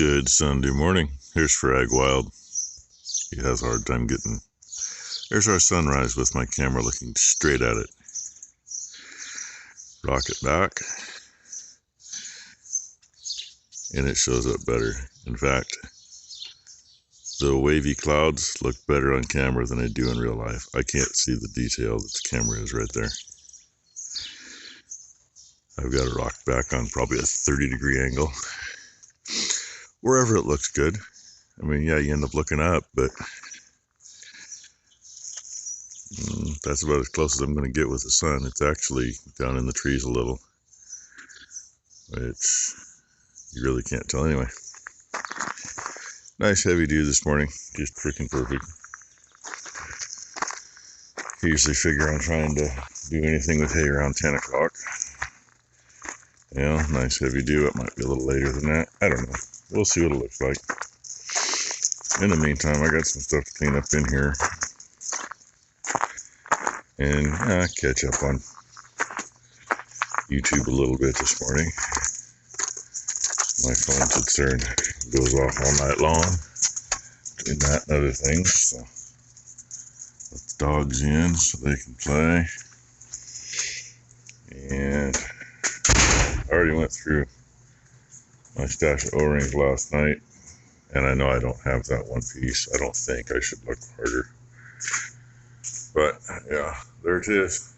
Good Sunday morning. Here's Frag Wild. He has a hard time getting. There's our sunrise with my camera looking straight at it. Rock it back, and it shows up better. In fact, the wavy clouds look better on camera than they do in real life. I can't see the detail that the camera is right there. I've got it rocked back on probably a 30-degree angle. Wherever it looks good. I mean, yeah, you end up looking up, but that's about as close as I'm going to get with the sun. It's actually down in the trees a little, which you really can't tell anyway. Nice heavy dew this morning, just freaking perfect. I usually figure I'm trying to do anything with hay around 10 o'clock. Yeah, nice heavy dew. It might be a little later than that. I don't know. We'll see what it looks like. In the meantime, I got some stuff to clean up in here. And catch up on YouTube a little bit this morning. My phone sits there and goes off all night long. Doing that and other things. So let the dogs in so they can play. And I already went through my stash of O-rings last night, and I know I don't have that one piece. I don't think. I should look harder. But yeah, there it is.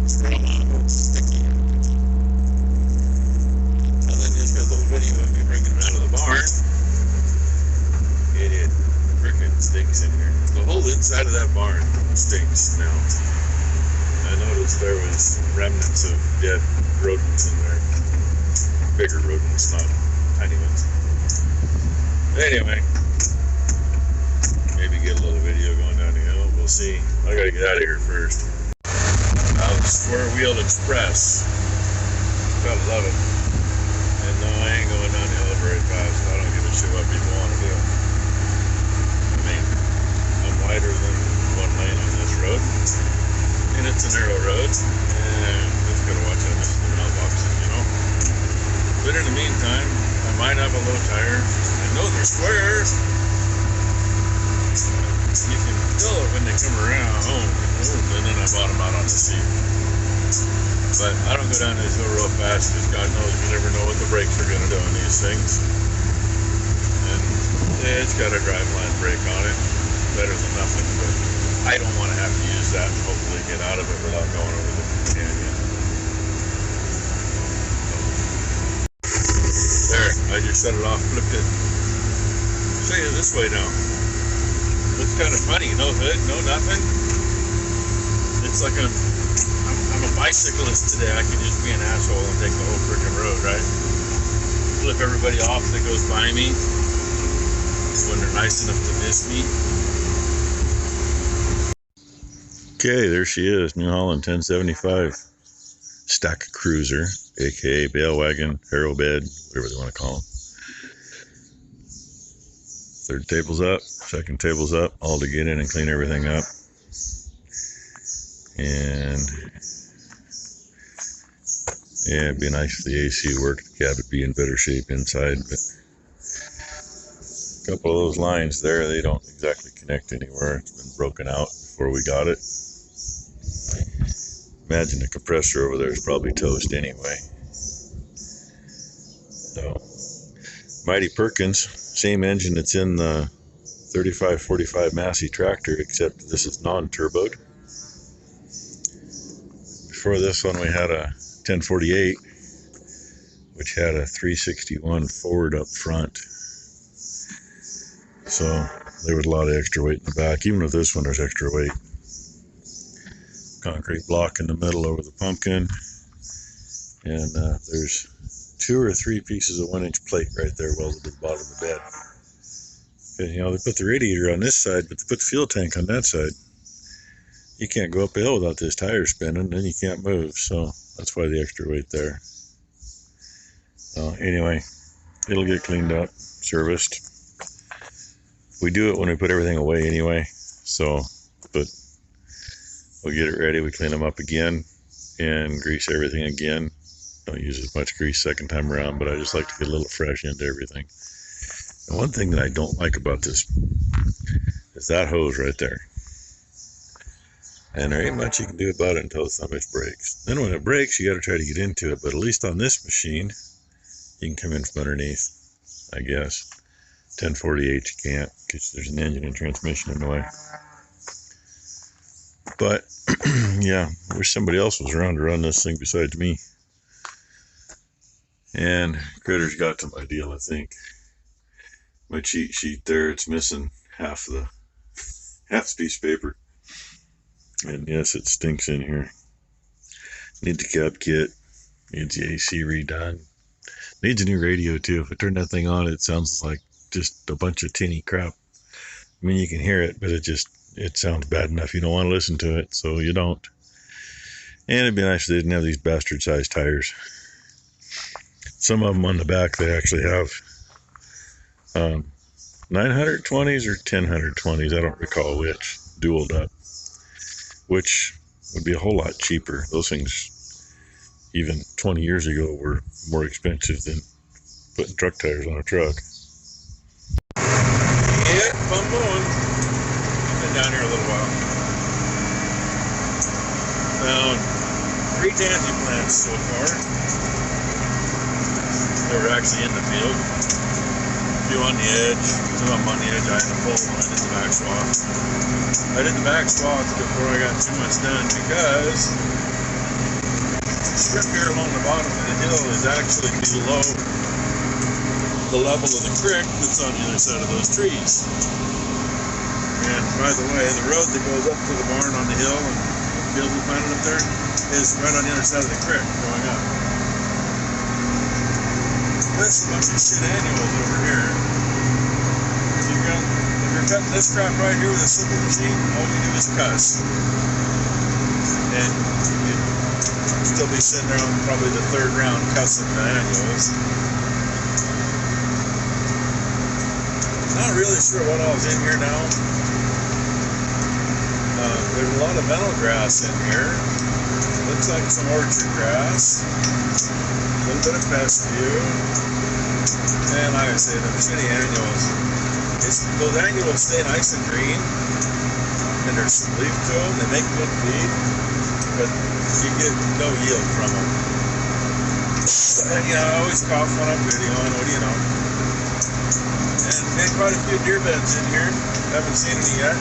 Sticky. And then just got a little video of me bringing it out of the barn. It freaking stinks in here. The whole inside of that barn stinks now. I noticed there was remnants of dead rodents in there. Bigger rodents, not tiny ones. Anyway, maybe get a little video going down the hill. We'll see. I gotta get out of here first. Square Wheel Express. Gotta love it. And no, I ain't going down the hill very fast. I don't give a shit what people want to do. I mean, I'm wider than one lane on this road. And it's a narrow road, and just gotta watch out for the mailboxes, you know. But in the meantime, I might have a low tire. I know they're squares. You can feel it when they come around, and then I bottom out on the seat. But I don't go down this hill real fast because God knows you never know what the brakes are gonna do on these things. And it's got a driveline brake on it, better than nothing, but I don't want to have to use that and hopefully get out of it without going over the canyon. There, I just set it off, flipped it. Show you this way now. Looks kind of funny, no hood, no nothing. It's like I'm a bicyclist today. I can just be an asshole and take the whole freaking road, right? Flip everybody off that goes by me when they're nice enough to miss me. Okay, there she is, New Holland 1075 stack cruiser, aka balewagon, harrow bed, whatever they want to call them. Third table's up, second table's up, all to get in and clean everything up. And yeah, it'd be nice if the AC worked, the cab would be in better shape inside, but a couple of those lines there, they don't exactly connect anywhere. It's been broken out before we got it. Imagine the compressor over there is probably toast anyway. So, Mighty Perkins, same engine that's in the 3545 Massey tractor, except this is non-turboed. Before this one we had a 1048, which had a 361 Ford up front. So there was a lot of extra weight in the back. Even with this one, there's extra weight. Concrete block in the middle over the pumpkin, and there's 2 or 3 pieces of 1-inch plate right there welded to the bottom of the bed. And, you know, they put the radiator on this side, but they put the fuel tank on that side. You can't go up a hill without this tire spinning, then you can't move, so that's why the extra weight there. So anyway, it'll get cleaned up, serviced. We do it when we put everything away anyway, so, but we'll get it ready, we clean them up again, and grease everything again. Don't use as much grease second time around, but I just like to get a little fresh into everything. And one thing that I don't like about this is that hose right there. And there ain't much you can do about it until something breaks. Then when it breaks, you got to try to get into it. But at least on this machine, you can come in from underneath, I guess. 1048 you can't, because there's an engine and transmission in the way. But yeah, I wish somebody else was around to run this thing besides me. And Critter's got to my deal, I think. My cheat sheet there, it's missing half the piece of paper. And yes, it stinks in here. Needs a cab kit. Needs the AC redone. Needs a new radio too. If I turn that thing on, it sounds like just a bunch of tinny crap. I mean, you can hear it, but it sounds bad enough. You don't want to listen to it, so you don't. And it'd be nice if they didn't have these bastard-sized tires. Some of them on the back, they actually have 920s or 1020s. I don't recall which. Dualed up. Which would be a whole lot cheaper. Those things, even 20 years ago, were more expensive than putting truck tires on a truck. Yeah, I'm going. Been down here a little while. Found 3 tansy plants so far. They were actually in the field. A few on the edge. Some of them on the edge. I had to pull one. I did the back swath. I did the back swath before I got too much done because the strip here along the bottom of the hill is actually below the level of the creek that's on the other side of those trees. And by the way, the road that goes up to the barn on the hill and the field we planted up there is right on the other side of the creek going up. This is a bunch of shit annuals over here. If you're cutting this crap right here with a simple machine, all you do is cuss. And you'd still be sitting there on probably the 3rd round cussing the annuals. Not really sure what all's in here now. There's a lot of meadow grass in here. Looks like some orchard grass. A little bit of fescue. And like I say, the shitty annuals. Those annuals stay nice and green. And there's some leaf to them. They make good feed. But you get no yield from them. And you know, I always cough when I'm videoing. What do you know? And made quite a few deer beds in here. Haven't seen any yet.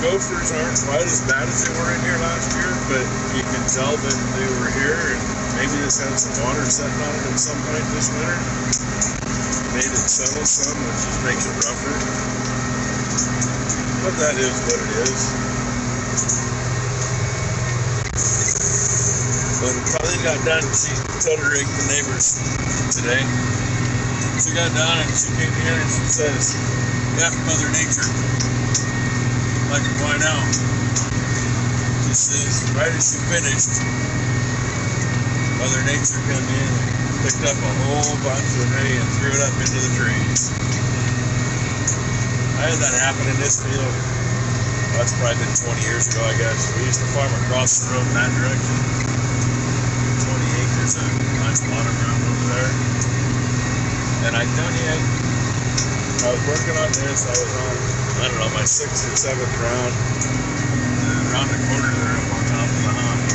Gophers aren't quite as bad as they were in here last year, but you can tell that they were here, and maybe this had some water setting on it at some point this winter. Made it settle some, which just makes it rougher. But that is what it is. But Colleen got done, she total-rigged the neighbors today. She got done and she came here and she says, F Mother Nature. Like, why now? She says, right as she finished, Mother Nature came in and picked up a whole bunch of hay and threw it up into the trees. I had that happen in this field. That's probably been 20 years ago, I guess. We used to farm across the road in that direction. 20 acres of nice bottom ground over there. And I tell you, I was working on this. I was on, I don't know, my 6th or 7th round. And around the corner there up on top of the hump.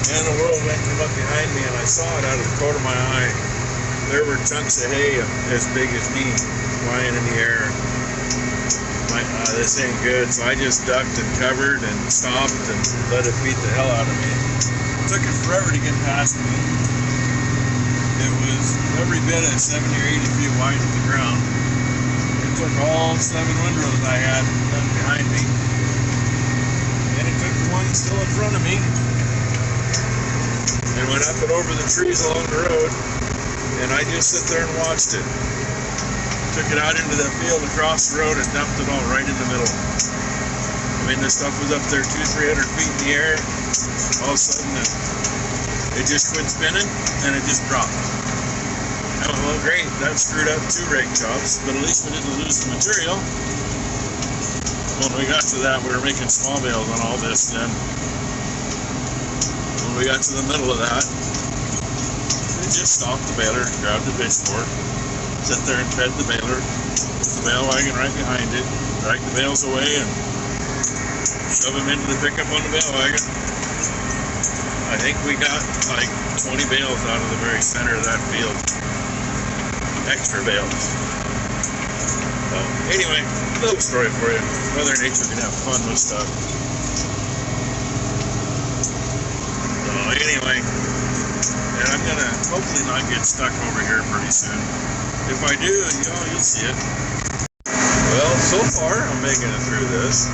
And a whirlwind came up behind me and I saw it out of the corner of my eye. There were chunks of hay as big as me flying in the air. This ain't good. So I just ducked and covered and stopped and let it beat the hell out of me. It took it forever to get past me. It was every bit of 70 or 80 feet wide to the ground. It took all 7 windrows I had done behind me. And it took the one still in front of me. And went up and over the trees along the road. And I just sit there and watched it. Took it out into the field across the road and dumped it all right in the middle. I mean, this stuff was up there 200-300 feet in the air. All of a sudden, it just quit spinning and it just dropped. Oh, well, great. That screwed up 2 rake chops, but at least we didn't lose the material. when we got to that, we were making small bales on all this. Then when we got to the middle of that, we just stopped the baler, grabbed the pitchfork, sit there and fed the baler, put the bale wagon right behind it, drag the bales away, and shove them into the pickup on the bale wagon. I think we got like 20 bales out of the very center of that field. Extra bales. So anyway, little story for you. Mother Nature can have fun with stuff. So anyway, and I'm gonna hopefully not get stuck over here pretty soon. If I do, you'll see it. Well, so far I'm making it through this.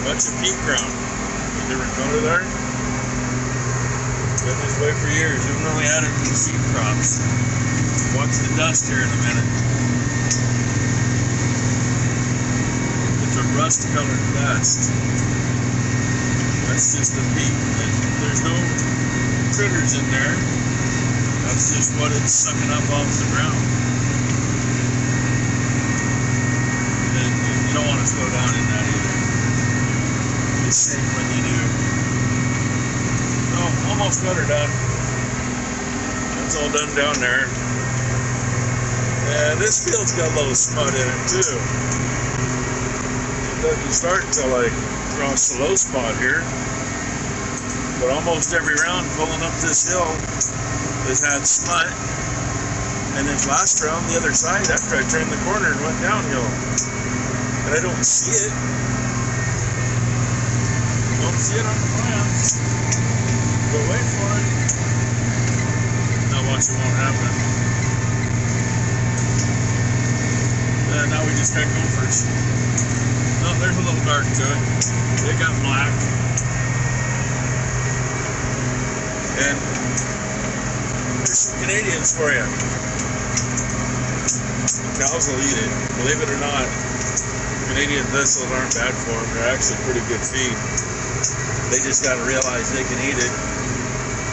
Bunch of peat ground. Different color there. Been this way for years, even though we had it in seed crops. Watch the dust here in a minute. It's a rust-colored dust. That's just the peat. There's no critters in there. That's just what it's sucking up off the ground. And you don't want to slow down in that either. It's safe when you do. Oh, almost got her done. That's all done down there. And this field's got a little smut in it too. It doesn't start until I cross the low spot here. But almost every round pulling up this hill has had smut. And this last round, the other side, after I turned the corner and went downhill. And I don't see it. Don't see it on the plans. But wait for it. Now watch, it won't happen. And now we just got gophers. Oh, there's a little dark to it. They got black. And there's some Canadians for you. Cows will eat it. Believe it or not, Canadian thistles aren't bad for them. They're actually pretty good feed. They just got to realize they can eat it.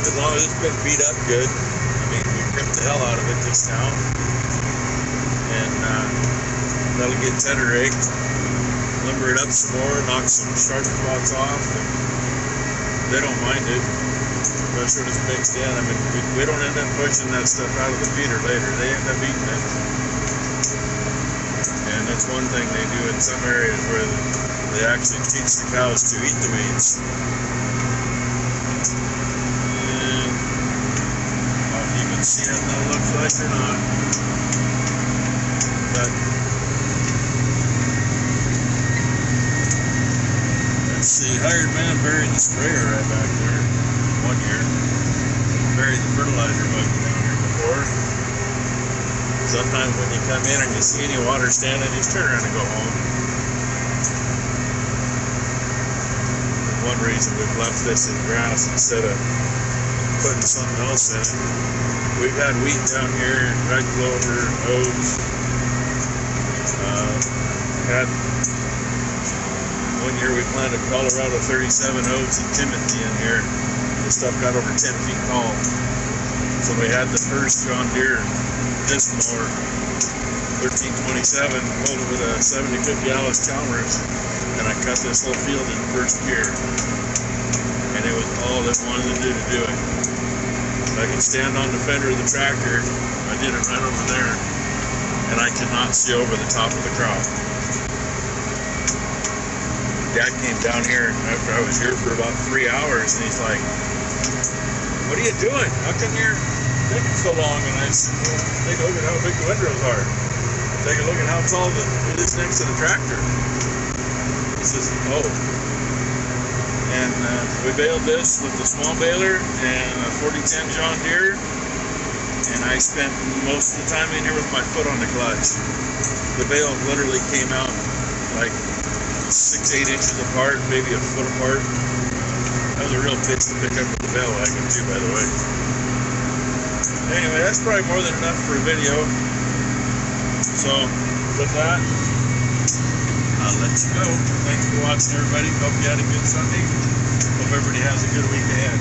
As long as it's been beat up good. I mean, we ripped the hell out of it just now. And that'll get tedder raked. Limber it up some more, knock some sharp spots off. And they don't mind it. Especially when it's mixed in. I mean, we don't end up pushing that stuff out of the feeder later. They end up eating it. And that's one thing they do in some areas where they actually teach the cows to eat the weeds. And I'll even see how that looks like or not. But let's see, hired man buried the sprayer right back there one year. Buried the fertilizer bucket down here before. Sometimes when you come in and you see any water standing, just turn around and go home. One reason we've left this in grass instead of putting something else in it. We've had wheat down here, red clover, oats. Had one year we planted Colorado 37 oats and Timothy in here. The stuff got over 10 feet tall. So we had the first John Deere disc mower, 1327, pulled it with a 7050 Alice Chalmers, and I cut this whole field in first gear. And it was all it wanted to do it. I could stand on the fender of the tractor. I did it right over there, and I could not see over the top of the crop. Dad came down here after I was here for about 3 hours, and he's like, "What are you doing? How come you're taking so long?" And I said, "Well, take a look at how big the windrows are. Take a look at how tall it is next to the tractor." He says, "Oh." And we baled this with the small baler and a 4010 John Deere. And I spent most of the time in here with my foot on the clutch. The bale literally came out like 6-8 inches apart, maybe a foot apart. That was a real bitch to pick up with the bale wagon too, by the way. Anyway, that's probably more than enough for a video. So, with that, I'll let you go. Thanks for watching, everybody. Hope you had a good Sunday. Hope everybody has a good week ahead.